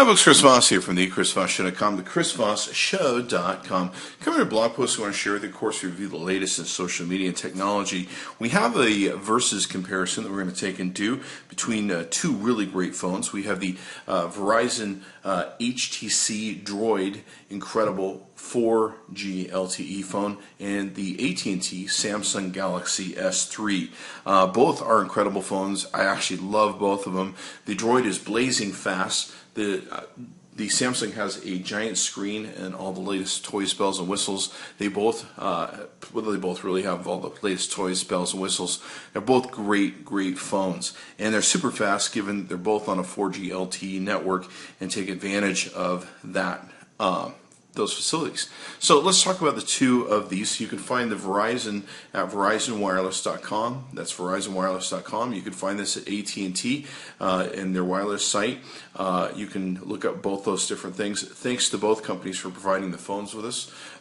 Hi folks, Chris Voss here from the ChrisVossShow.com, the ChrisVossShow.com. Coming to a blog post we want to share with you, of course, review the latest in social media and technology. We have a versus comparison that we're going to take and do between two really great phones. We have the Verizon HTC Droid Incredible 4G LTE phone and the AT&T Samsung Galaxy S3. Both are incredible phones. I actually love both of them. The Droid is blazing fast. The Samsung has a giant screen and all the latest toys, bells, and whistles. They both really have all the latest toys, bells, and whistles. They're both great phones, and they're super fast given they're both on a 4G LTE network and take advantage of that. Those facilities. So let's talk about the two of these. You can find the Verizon at verizonwireless.com. That's verizonwireless.com. You can find this at AT&T in their wireless site. You can look up both those different things. Thanks to both companies for providing the phones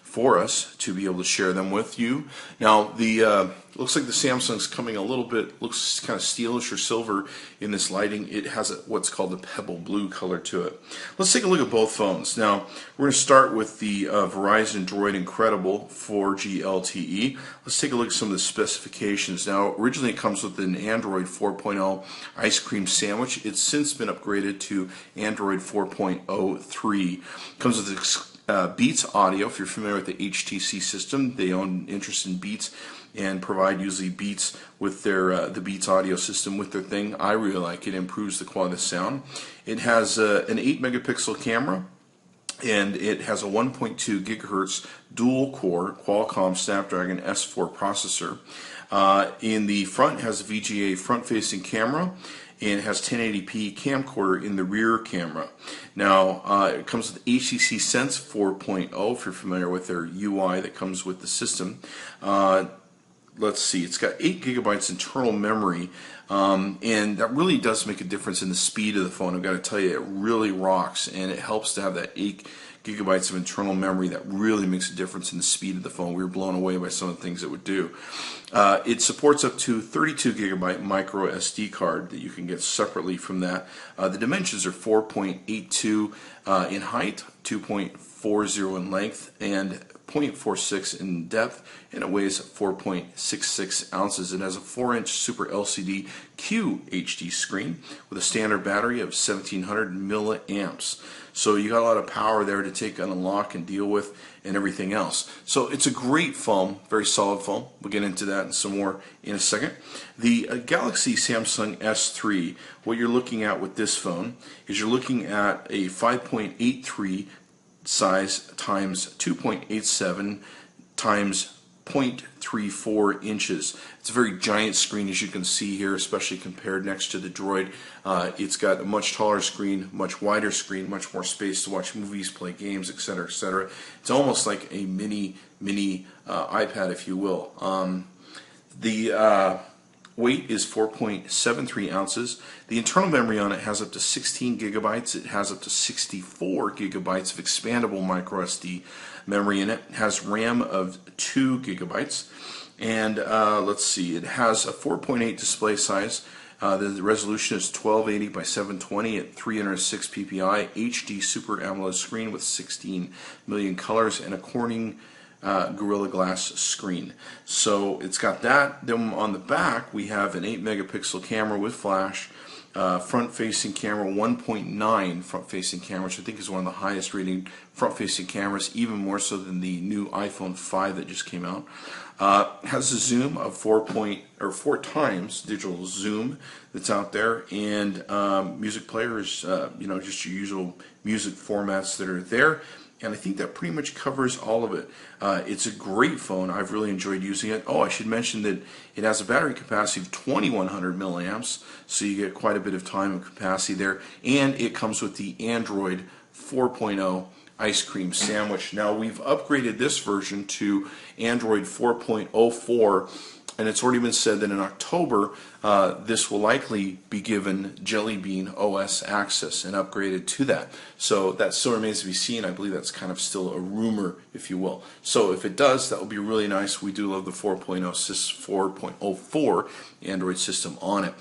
for us to be able to share them with you. Now, the looks like the Samsung's coming a little bit, looks kind of steelish or silver in this lighting. It has what's called a pebble blue color to it. Let's take a look at both phones. Now, we're going to start with the Verizon Droid Incredible 4G LTE. Let's take a look at some of the specifications. Now, originally it comes with an Android 4.0 ice cream sandwich. It's since been upgraded to Android 4.03. Comes with Beats audio. If you're familiar with the HTC system, they own interest in Beats and provide usually Beats with their the Beats audio system with their thing. I really like it. It improves the quality of sound. It has an 8 megapixel camera, and it has a 1.2 gigahertz dual core Qualcomm Snapdragon S4 processor. In the front, it has a VGA front facing camera, and it has 1080p camcorder in the rear camera. Now, it comes with HTC Sense 4.0, if you're familiar with their UI that comes with the system. Let's see, it's got 8 gigabytes internal memory, and that really does make a difference in the speed of the phone. I've got to tell you, it really rocks, and it helps to have that 8 gigabytes of internal memory. That really makes a difference in the speed of the phone. We were blown away by some of the things it would do. It supports up to 32 gigabyte micro SD card that you can get separately from that. The dimensions are 4.82 in height, 2.40 in length, and 0.46 in depth, and it weighs 4.66 ounces. It has a 4-inch Super LCD QHD screen with a standard battery of 1700 milliamps. So you got a lot of power there to take and unlock and deal with and everything else. So it's a great phone, very solid phone. We'll get into that and some more in a second. The Galaxy Samsung S3, what you're looking at with this phone is you're looking at a 5.83 size times 2.87 times 0.34 inches. It's a very giant screen, as you can see here, especially compared next to the Droid. It's got a much taller screen, much wider screen, much more space to watch movies, play games, etc., etc. It's almost like a mini iPad, if you will. The weight is 4.73 ounces. The internal memory on it has up to 16 gigabytes. It has up to 64 gigabytes of expandable micro SD memory in it. It has RAM of 2 gigabytes. And let's see, it has a 4.8 display size. The resolution is 1280 by 720 at 306 ppi, HD Super AMOLED screen with 16 million colors, and a Corning Gorilla Glass screen. So it's got that. Then on the back we have an 8 megapixel camera with flash, front facing camera, 1.9 front facing camera, which I think is one of the highest rating front facing cameras, even more so than the new iPhone 5 that just came out. Has a zoom of 4 times digital zoom that's out there, and music players, just your usual music formats that are there. And I think that pretty much covers all of it. It's a great phone. I've really enjoyed using it. Oh, I should mention that it has a battery capacity of 2100 milliamps, so you get quite a bit of time and capacity there. And it comes with the Android 4.0 ice cream sandwich. Now, we've upgraded this version to Android 4.04, and it's already been said that in October this will likely be given Jelly Bean OS access and upgraded to that. So that still remains to be seen. I believe that's kind of still a rumor, if you will. So if it does, that will be really nice. We do love the 4.04 Android system on it.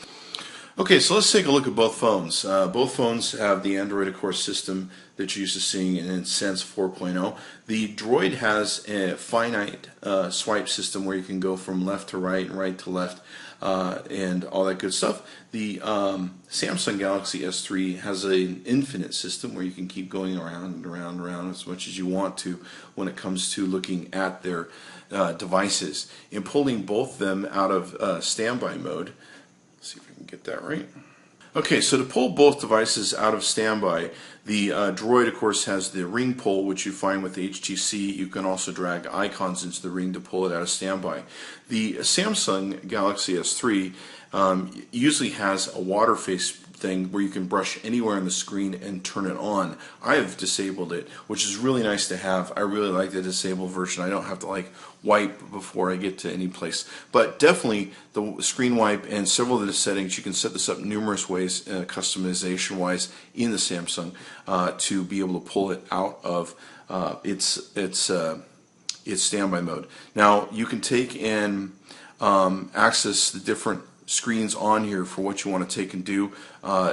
Okay, so let's take a look at both phones. Both phones have the Android, of course, system that you're used to seeing in Sense 4.0. The Droid has a finite swipe system where you can go from left to right and right to left and all that good stuff. The Samsung Galaxy S3 has an infinite system where you can keep going around and around and around as much as you want to when it comes to looking at their devices. In pulling both of them out of standby mode, let's see if we can get that right. Okay, so to pull both devices out of standby, the Droid, of course, has the ring pull, which you find with the HTC. You can also drag icons into the ring to pull it out of standby. The Samsung Galaxy S3 usually has a water face thing where you can brush anywhere on the screen and turn it on. I have disabled it, which is really nice to have. I really like the disabled version. I don't have to like wipe before I get to any place. But definitely the screen wipe and several of the settings, you can set this up numerous ways, customization wise, in the Samsung to be able to pull it out of its standby mode. Now you can take and access the different screens on here for what you want to take and do.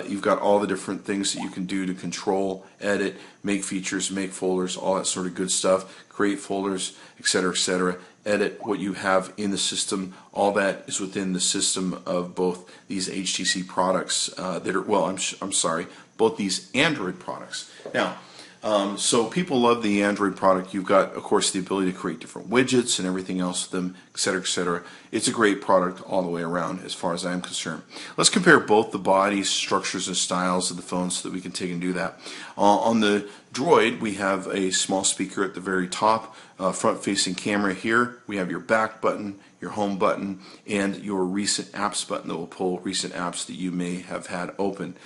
You've got all the different things that you can do to control, edit, make features, make folders, all that sort of good stuff, create folders, etc., edit what you have in the system. All that is within the system of both these HTC products that are, well, I'm sorry, both these Android products. Now, so people love the Android product. You've got, of course, the ability to create different widgets and everything else with them, etc., etc. It's a great product all the way around as far as I'm concerned. Let's compare both the bodies, structures, and styles of the phones so that we can take and do that. On the Droid, we have a small speaker at the very top, front-facing camera here. We have your back button, your home button, and your recent apps button that will pull recent apps that you may have had open.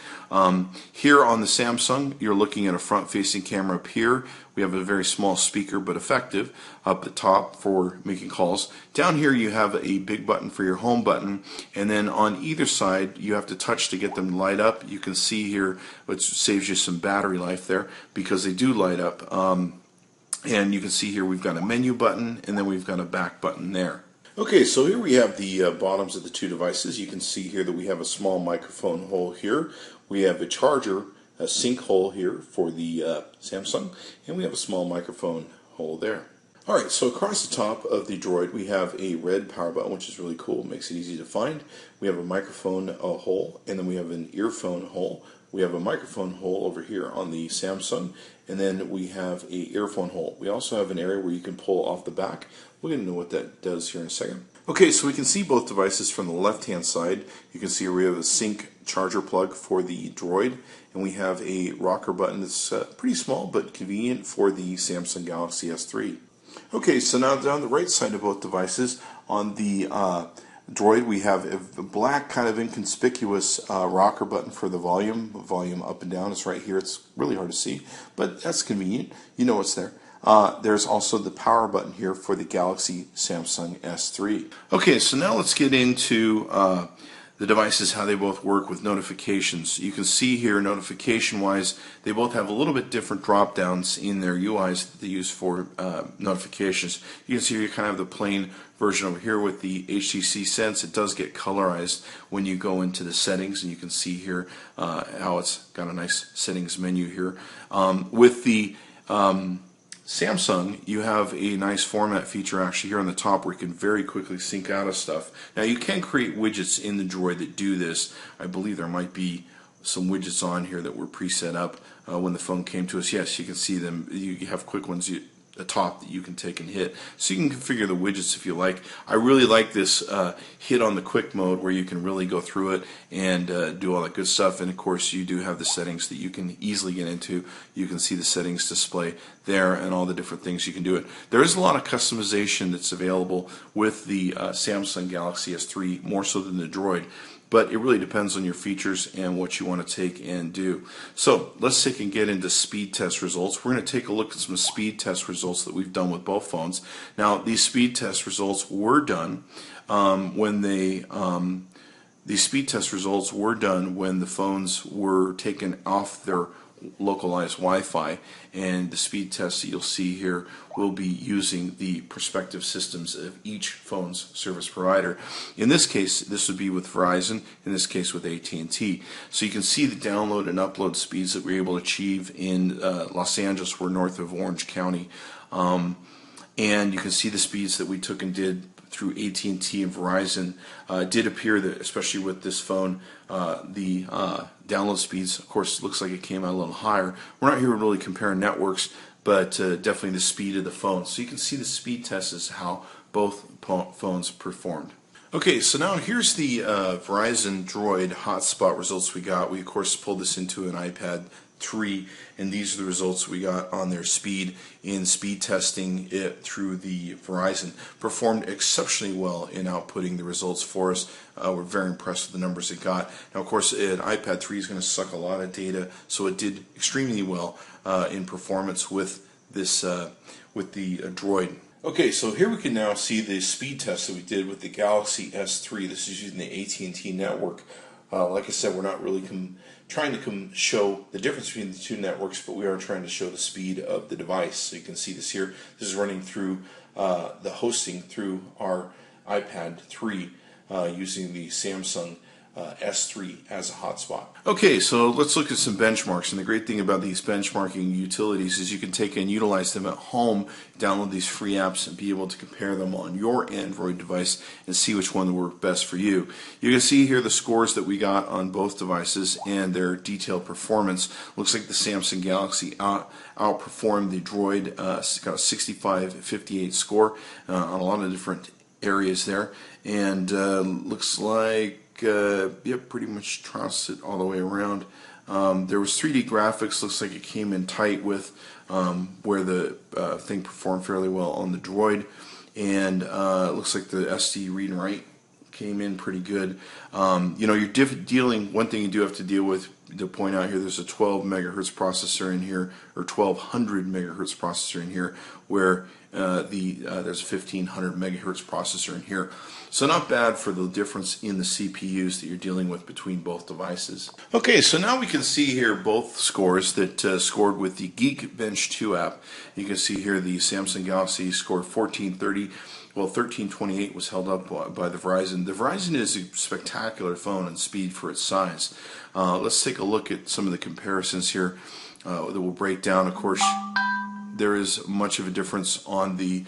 Here on the Samsung, you're looking at a front-facing camera up here. We have a very small speaker but effective up the top for making calls. Down here you have a big button for your home button, and then on either side you have to touch to get them to light up. You can see here, which saves you some battery life there because they do light up. And you can see here we've got a menu button and then we've got a back button there. Okay, so here we have the bottoms of the two devices. You can see here that we have a small microphone hole here. We have a charger, a sync hole here for the Samsung, and we have a small microphone hole there. Alright, so across the top of the Droid we have a red power button, which is really cool, makes it easy to find. We have a microphone hole, and then we have an earphone hole. We have a microphone hole over here on the Samsung, and then we have a earphone hole. We also have an area where you can pull off the back. We're going to know what that does here in a second. Okay, so we can see both devices from the left-hand side. You can see we have a sync charger plug for the Droid, and we have a rocker button that's pretty small but convenient for the Samsung Galaxy S3. Okay, so now down the right side of both devices, on the Droid we have a black kind of inconspicuous rocker button for the volume up and down. It's right here. It's really hard to see, but that's convenient. You know it's there. There's also the power button here for the Galaxy Samsung S3. Okay, so now let's get into the devices, how they both work with notifications. You can see here, notification-wise, they both have a little bit different drop-downs in their UIs that they use for notifications. You can see here you kind of have the plain version over here with the HTC Sense. It does get colorized when you go into the settings, and you can see here how it's got a nice settings menu here. With the Samsung, you have a nice format feature actually here on the top where you can very quickly sync out of stuff. Now you can create widgets in the Droid that do this. I believe there might be some widgets on here that were pre-set up when the phone came to us. Yes, you can see them. You have quick ones at the top that you can take and hit. So you can configure the widgets if you like. I really like this hit on the quick mode where you can really go through it and do all that good stuff. And of course you do have the settings that you can easily get into. You can see the settings display there and all the different things you can do it. There is a lot of customization that's available with the Samsung Galaxy S3, more so than the Droid. But it really depends on your features and what you want to take and do. So let's take and get into speed test results. We're going to take a look at some speed test results that we've done with both phones. Now these speed test results were done when the speed test results were done when the phones were taken off their localized Wi-Fi, and the speed test that you'll see here will be using the prospective systems of each phone's service provider. In this case, this would be with Verizon, in this case with AT&T. So you can see the download and upload speeds that we were able to achieve in Los Angeles. We're north of Orange County. And you can see the speeds that we took and did through AT&T and Verizon. It did appear that, especially with this phone, the download speeds, of course, looks like it came out a little higher. We're not here really comparing networks, but definitely the speed of the phone. So you can see the speed test is how both phones performed. Okay, so now here's the Verizon Droid hotspot results we got. We, of course, pulled this into an iPad 3, and these are the results we got on their speed in speed testing it through the Verizon. Performed exceptionally well in outputting the results for us. We're very impressed with the numbers it got. Now, of course, an iPad 3 is going to suck a lot of data, so it did extremely well in performance with this with the Droid. Okay, so here we can now see the speed test that we did with the Galaxy S3. This is using the AT&T network. Like I said, we're not really trying to show the difference between the two networks, but we are trying to show the speed of the device. So you can see this here. This is running through the hosting through our iPad 3 using the Samsung S3 as a hotspot. Okay, so let's look at some benchmarks. And the great thing about these benchmarking utilities is you can take and utilize them at home, download these free apps, and be able to compare them on your Android device and see which one will work best for you. You can see here the scores that we got on both devices and their detailed performance. Looks like the Samsung Galaxy outperformed the Droid, got a 65-58 score on a lot of different areas there, and looks like pretty much trounced it all the way around. There was 3D graphics. Looks like it came in tight with where the thing performed fairly well on the Droid, and it looks like the SD read and write came in pretty good. You know, you're dealing. One thing you do have to deal with, to point out here, there's a 12 megahertz processor in here, or 1200 megahertz processor in here, where there's a 1500 megahertz processor in here. So not bad for the difference in the CPUs that you're dealing with between both devices. Okay, so now we can see here both scores that scored with the Geekbench 2 app. You can see here the Samsung Galaxy scored 1430. Well, 1328 was held up by the Verizon. The Verizon is a spectacular phone and speed for its size. Let's take a look at some of the comparisons here that will break down. Of course, there is much of a difference on the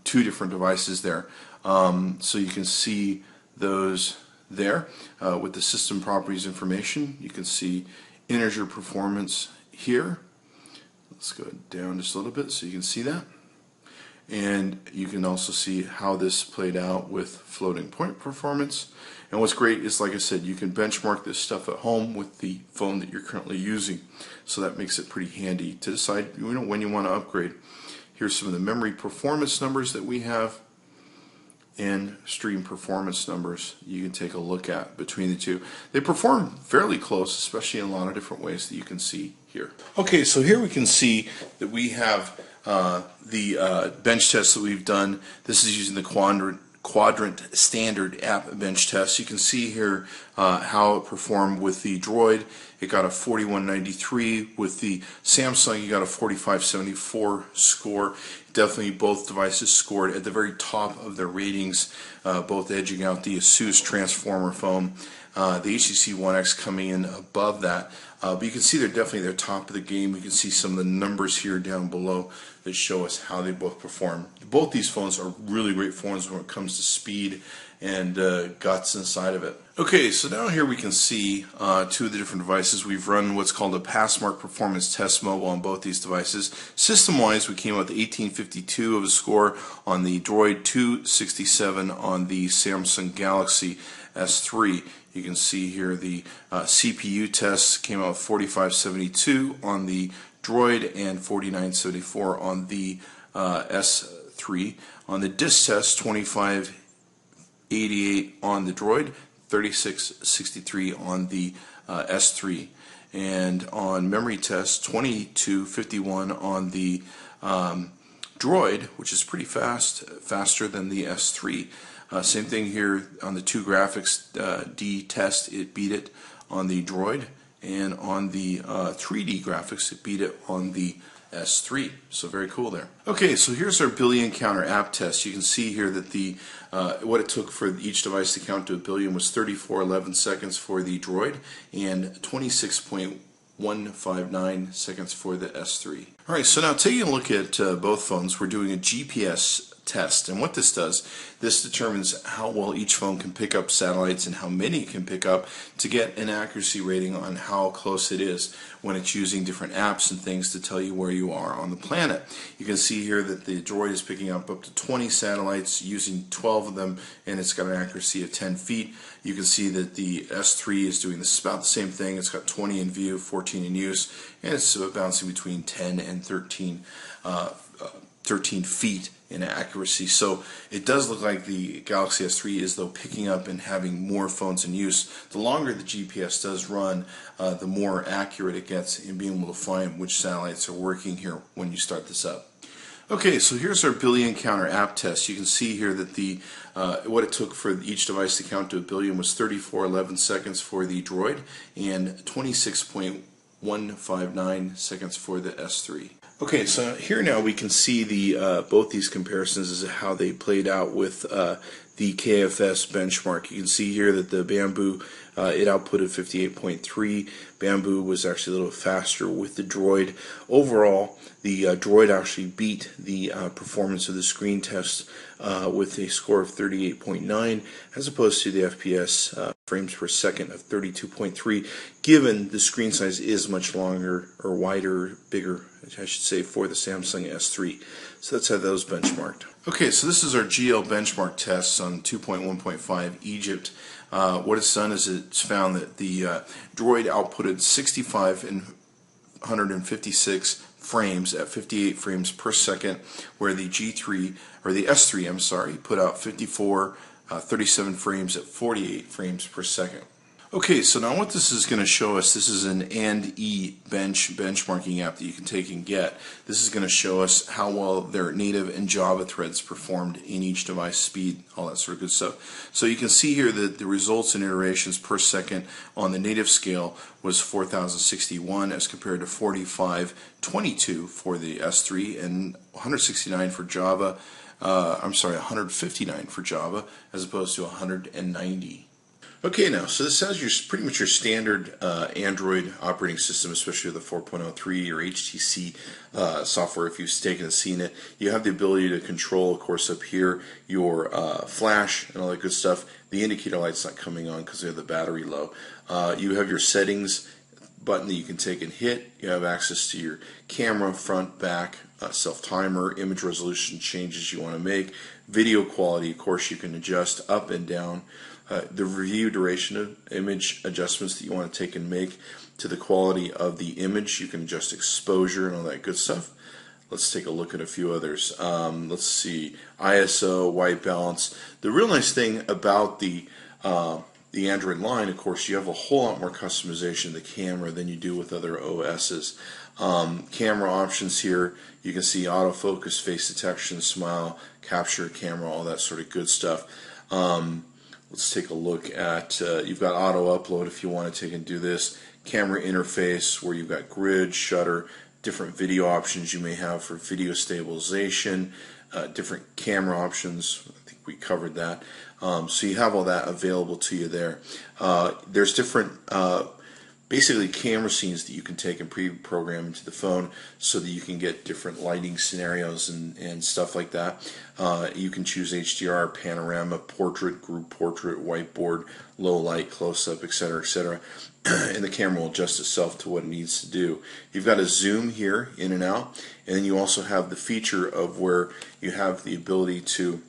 two different devices there. So you can see those there with the system properties information. You can see integer performance here. Let's go down just a little bit so you can see that. And you can also see how this played out with floating point performance. And what's great is, like I said, you can benchmark this stuff at home with the phone that you're currently using. So that makes it pretty handy to decide when you want to upgrade. Here's some of the memory performance numbers that we have, and stream performance numbers you can take a look at between the two. They perform fairly close, especially in a lot of different ways that you can see here. Okay, so here we can see that we have the bench test that we've done. This is using the Quadrant standard app bench test. You can see here how it performed with the Droid. It got a 4193. With the Samsung, you got a 4574 score. Definitely both devices scored at the very top of their ratings, both edging out the Asus Transformer phone. The HTC One X coming in above that. But you can see they're definitely at the top of the game. You can see some of the numbers here down below that show us how they both perform. Both these phones are really great phones when it comes to speed and guts inside of it. Okay, so now here we can see two of the different devices. We've run what's called a Passmark Performance Test Mobile on both these devices. System-wise, we came out with 1852 of a score on the Droid, 267 on the Samsung Galaxy S3. You can see here the CPU tests came out with 4572 on the Droid and 4974 on the S3. On the disk test, 2588 on the Droid, 3663 on the S3. And on memory test, 2251 on the Droid, which is pretty faster than the S3. Same thing here on the two graphics D test, it beat it on the Droid, and on the 3D graphics it beat it on the S3. So very cool there. Okay, so here's our billion counter app test. You can see here that the what it took for each device to count to a billion was 34.11 seconds for the Droid and 26.159 seconds for the S3. Alright, so now taking a look at both phones, we're doing a GPS test, and what this does, this determines how well each phone can pick up satellites and how many it can pick up to get an accuracy rating on how close it is when it's using different apps and things to tell you where you are on the planet. You can see here that the Droid is picking up to 20 satellites, using 12 of them, and it's got an accuracy of 10 feet. You can see that the S3 is doing this about the same thing. It's got 20 in view, 14 in use, and it's bouncing between 10 and 13 feet in accuracy. So it does look like the Galaxy S3 is though picking up and having more phones in use. The longer the GPS does run, the more accurate it gets in being able to find which satellites are working here when you start this up. Okay, so here's our billion counter app test. You can see here that the what it took for each device to count to a billion was 34.11 seconds for the Droid and 26.159 seconds for the S3. Okay, so here now we can see the both these comparisons as to how they played out with the KFS benchmark. You can see here that the Bamboo, it outputted 58.3. Bamboo was actually a little faster with the Droid. Overall, the Droid actually beat the performance of the screen test with a score of 38.9 as opposed to the FPS frames per second of 32.3, given the screen size is much longer or wider, bigger, I should say, for the Samsung S3. So that's how those benchmarked. Okay, so this is our GL benchmark tests on 2.1.5 Egypt. What it's done is it's found that the Droid outputted 65 and 156 frames at 58 frames per second, where the G3 or the S3, I'm sorry, put out 54, 37 frames at 48 frames per second. Okay, so now what this is going to show us, this is an AND-E benchmarking app that you can take and get. This is going to show us how well their native and Java threads performed in each device, speed, all that sort of good stuff. So you can see here that the results and iterations per second on the native scale was 4,061 as compared to 4,522 for the S3 and 169 for Java. 159 for Java as opposed to 190. Okay, now, so this has your pretty much your standard Android operating system, especially the 4.03 or HTC software. If you've taken and seen it, you have the ability to control, of course, up here your flash and all that good stuff. The indicator light's not coming on because they have the battery low. You have your settings button that you can take and hit. You have access to your camera, front, back, self-timer, image resolution changes you want to make, video quality, of course, you can adjust up and down. The review duration of image adjustments that you want to take and make to the quality of the image. You can adjust exposure and all that good stuff. Let's take a look at a few others. Let's see, ISO, white balance. The real nice thing about the Android line, of course, you have a whole lot more customization of the camera than you do with other OSs. Camera options here, you can see autofocus, face detection, smile, capture camera, all that sort of good stuff. Let's take a look at, you've got auto upload if you want to take and do this, camera interface where you've got grid, shutter, different video options you may have for video stabilization, different camera options. I think we covered that. So you have all that available to you there. There's different basically camera scenes that you can take and pre-program into the phone so that you can get different lighting scenarios and stuff like that. You can choose HDR, panorama, portrait, group portrait, whiteboard, low light, close-up, etc., etc. And the camera will adjust itself to what it needs to do. You've got a zoom here, in and out, and then you also have the feature of where you have the ability to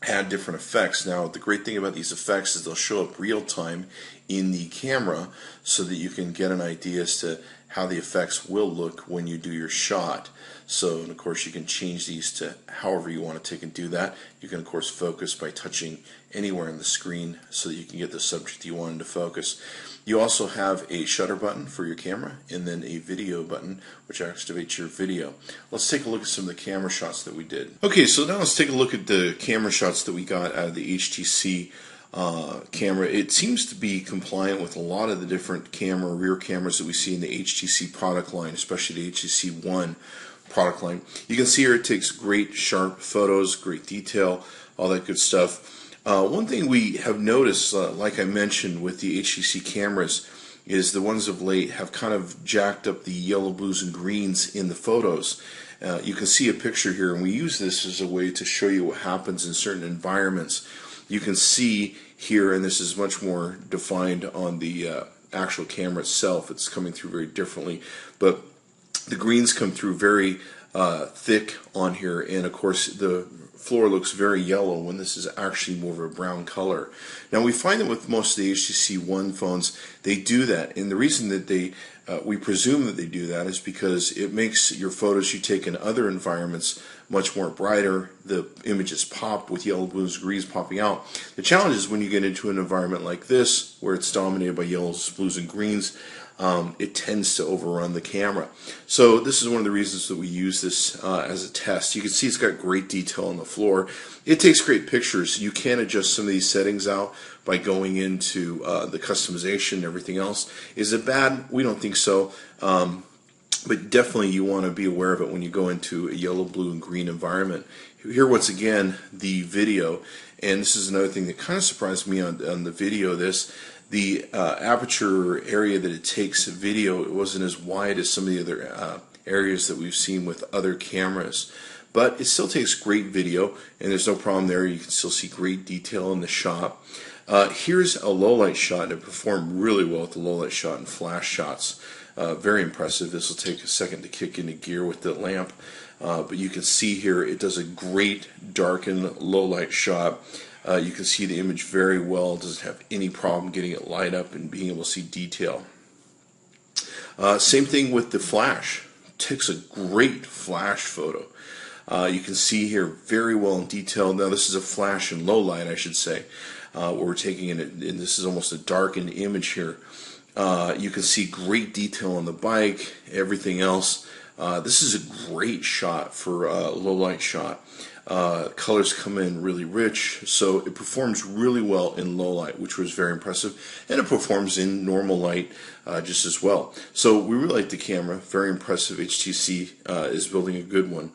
add different effects. Now, the great thing about these effects is they'll show up real time in the camera so that you can get an idea as to how the effects will look when you do your shot. So, and of course, you can change these to however you want to take and do that. You can, of course, focus by touching anywhere on the screen so that you can get the subject you want to focus. You also have a shutter button for your camera and then a video button which activates your video. Let's take a look at some of the camera shots that we did. Okay, so now let's take a look at the camera shots that we got out of the HTC camera. It seems to be compliant with a lot of the different rear cameras that we see in the HTC product line, especially the HTC One product line. You can see here it takes great sharp photos, great detail, all that good stuff. One thing we have noticed, like I mentioned with the HTC cameras, is the ones of late have kind of jacked up the yellow, blues, and greens in the photos. You can see a picture here, and we use this as a way to show you what happens in certain environments. You can see here, and this is much more defined on the actual camera itself, it's coming through very differently, but the greens come through very thick on here, and of course the floor looks very yellow when this is actually more of a brown color. Now we find that with most of the HTC One phones they do that, and the reason that we presume that they do that is because it makes your photos you take in other environments much more brighter. The images pop with yellow, blues, greens popping out. The challenge is when you get into an environment like this where it's dominated by yellows, blues, and greens, it tends to overrun the camera. So this is one of the reasons that we use this as a test. You can see it's got great detail on the floor. It takes great pictures. You can adjust some of these settings out by going into the customization and everything else. Is it bad? We don't think so. But definitely you want to be aware of it when you go into a yellow, blue, and green environment. Here once again the video, and this is another thing that kind of surprised me on the video. The aperture area that it takes video, it wasn't as wide as some of the other areas that we've seen with other cameras. But it still takes great video, and there's no problem there. You can still see great detail in the shot. Here's a low light shot, and it performed really well with the low light shot and flash shots. Very impressive. This will take a second to kick into gear with the lamp, but you can see here it does a great darken low light shot. You can see the image very well. It doesn't have any problem getting it light up and being able to see detail. Same thing with the flash. It takes a great flash photo. You can see here very well in detail. Now this is a flash in low light, I should say, where we're taking it, and this is almost a darkened image here. You can see great detail on the bike, everything else. This is a great shot for a low light shot. Colors come in really rich, so it performs really well in low light, which was very impressive, and it performs in normal light just as well. So we really like the camera, very impressive. HTC is building a good one.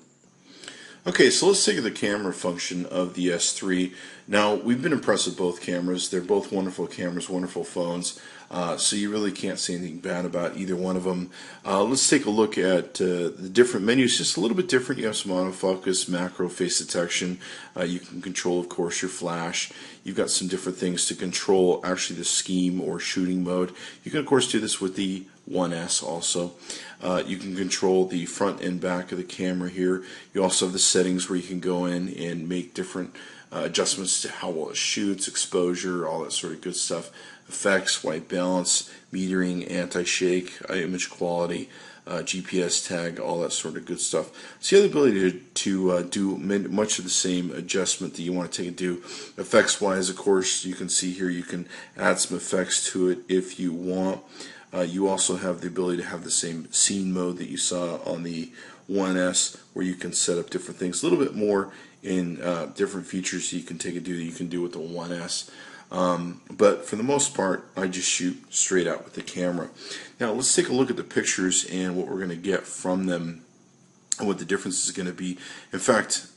Okay, so let's take the camera function of the S3. Now, we've been impressed with both cameras. They're both wonderful cameras, wonderful phones, so you really can't say anything bad about either one of them. Let's take a look at the different menus, just a little bit different. You have some autofocus, macro, face detection. You can control, of course, your flash. You've got some different things to control, actually, the scheme or shooting mode. You can, of course, do this with the 1S also. You can control the front and back of the camera here. You also have the settings where you can go in and make different adjustments to how well it shoots, exposure, all that sort of good stuff. Effects, white balance, metering, anti-shake, image quality, GPS tag, all that sort of good stuff. So you have the ability to do much of the same adjustment that you want to take and do. Effects wise, of course, you can see here you can add some effects to it if you want. You also have the ability to have the same scene mode that you saw on the 1S, where you can set up different things, a little bit more in different features that you can take and do that you can do with the 1S. But for the most part, I just shoot straight out with the camera. Now let's take a look at the pictures and what we're going to get from them and what the difference is going to be. In fact,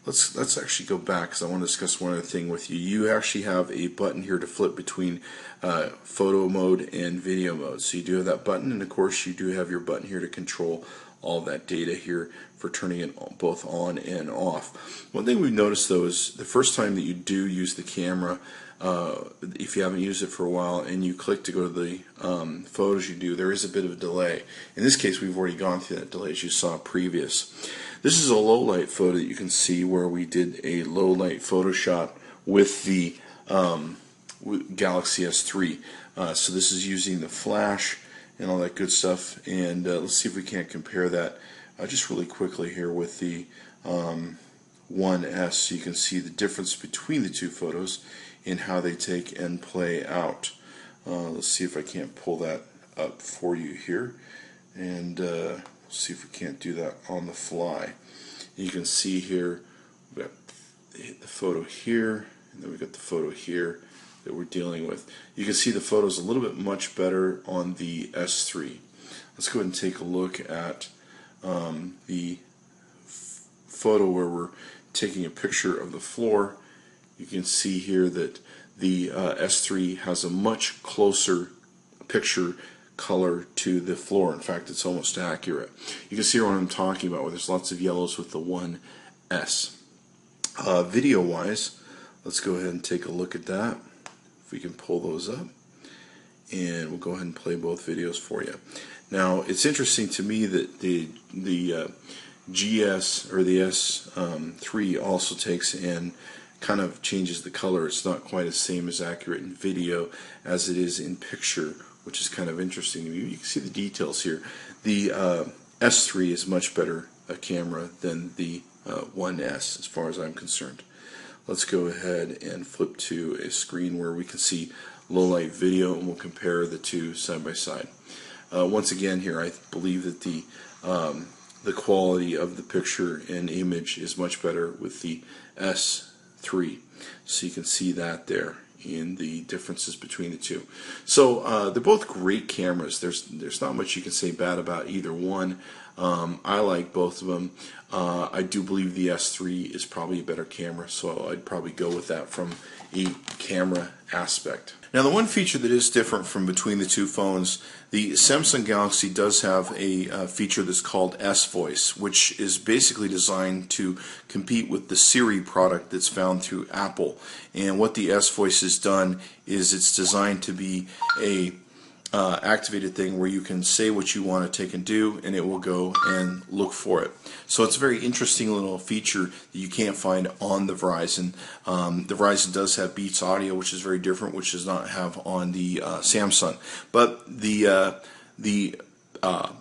let's actually go back because I want to discuss one other thing with you. You actually have a button here to flip between photo mode and video mode. So you do have that button, and of course you do have your button here to control all that data here for turning it both on and off. One thing we've noticed though is the first time that you do use the camera, if you haven't used it for a while and you click to go to the photos you do, there is a bit of a delay. In this case, we've already gone through that delay as you saw previous. This is a low light photo that you can see where we did a low light photo shot with the Galaxy S3. So this is using the flash and all that good stuff, and let's see if we can't compare that just really quickly here with the 1S, so you can see the difference between the two photos and how they take and play out. Let's see if I can't pull that up for you here, and see if we can't do that on the fly. You can see here we've got the photo here, And then we've got the photo here that we're dealing with. You can see the photos a little bit much better on the S3. Let's go ahead and take a look at the photo where we're taking a picture of the floor. You can see here that the S3 has a much closer picture color to the floor. In fact, it's almost accurate. You can see what I'm talking about, where there's lots of yellows with the 1S. Video wise, let's go ahead and take a look at that. If we can pull those up, and we'll go ahead and play both videos for you. Now, it's interesting to me that the GS or the S3 also takes and kind of changes the color. It's not quite the same as accurate in video as it is in picture, which is kind of interesting. You can see the details here. The S3 is much better a camera than the 1S as far as I'm concerned. Let's go ahead and flip to a screen where we can see low light video, and we'll compare the two side by side. Once again here, I believe that the quality of the picture and image is much better with the S3. So you can see that there in the differences between the two. So they're both great cameras. There's not much you can say bad about either one. I like both of them. I do believe the S3 is probably a better camera, so I'd probably go with that from a camera aspect. Now, the one feature that is different from between the two phones, the Samsung Galaxy does have a feature that's called S-Voice, which is basically designed to compete with the Siri product that's found through Apple. And what the S-Voice has done is it's designed to be a activated thing where you can say what you want to take and do, and it will go and look for it. So it's a very interesting little feature that you can't find on the Verizon. The Verizon does have Beats Audio, which is very different, which does not have on the Samsung. But the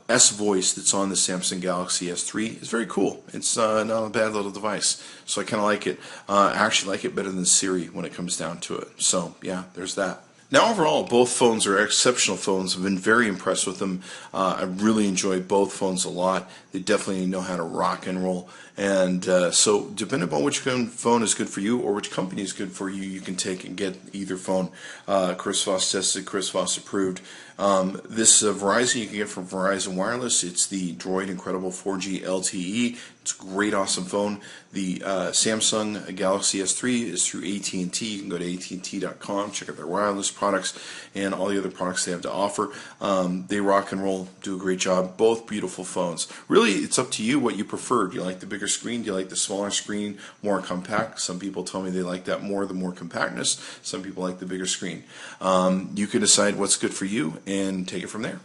S-Voice that's on the Samsung Galaxy S3 is very cool. It's not a bad little device, so I kind of like it. I actually like it better than Siri when it comes down to it. So yeah, there's that. Now, overall, both phones are exceptional phones. I've been very impressed with them. I really enjoy both phones a lot. They definitely know how to rock and roll. And so, depending upon which phone is good for you or which company is good for you, you can take and get either phone. Chris Voss tested, Chris Voss approved. This Verizon you can get from Verizon Wireless. It's the Droid Incredible 4G LTE. It's a great, awesome phone. The Samsung Galaxy S3 is through AT&T. You can go to AT&T.com, check out their wireless products and all the other products they have to offer. They rock and roll, do a great job. Both beautiful phones. Really, it's up to you what you prefer. Do you like the bigger screen? Do you like the smaller screen, more compact? Some people tell me they like that more, the more compactness. Some people like the bigger screen. You can decide what's good for you and take it from there.